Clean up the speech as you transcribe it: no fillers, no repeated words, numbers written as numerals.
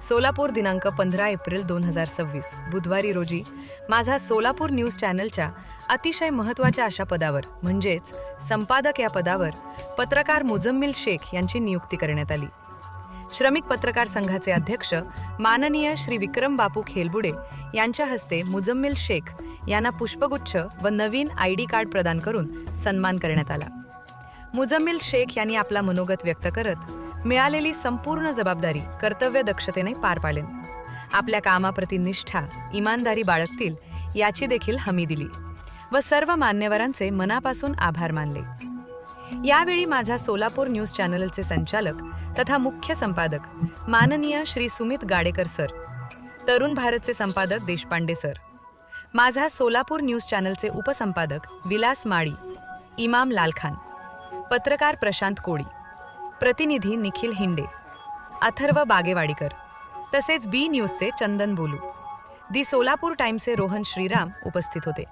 सोलापूर दिनांक 15 एप्रिल 2026 बुधवारी रोजी माझा सोलापूर न्यूज चॅनलच्या अतिशय महत्त्वाच्या अशा पदावर म्हणजेच संपादक या पदावर पत्रकार मुजम्मिल शेख यांची नियुक्ती करण्यात आली. श्रमिक पत्रकार संघाचे अध्यक्ष माननीय श्री विक्रम बापू खेलबुडे यांच्या हस्ते मुजम्मिल शेख यांना पुष्पगुच्छ व नवीन ID कार्ड प्रदान करून सन्मान करण्यात आला. मुजम्मिल शेख यांनी आपला मनोगत व्यक्त करत मिळालेली संपूर्ण जबाबदारी कर्तव्यदक्षतेने पार पाडेल, आपल्या कामाप्रती निष्ठा इमानदारी बाळगतील याची देखील हमी दिली व सर्व मान्यवरांचे मनापासून आभार मानले. यावेळी माझा सोलापूर न्यूज चॅनलचे संचालक तथा मुख्य संपादक माननीय श्री सुमित गाडेकर सर, तरुण भारतचे संपादक देशपांडे सर, माझा सोलापूर न्यूज चॅनलचे उपसंपादक विलास माळी, इमाम लालखान, पत्रकार प्रशांत कोळी, प्रतिनिधी निखिल हिंडे, अथर्व बागेवाडीकर तसेच बी न्यूजचे चंदन बोलू, दी सोलापूर टाइम्सचे रोहन श्रीराम उपस्थित होते.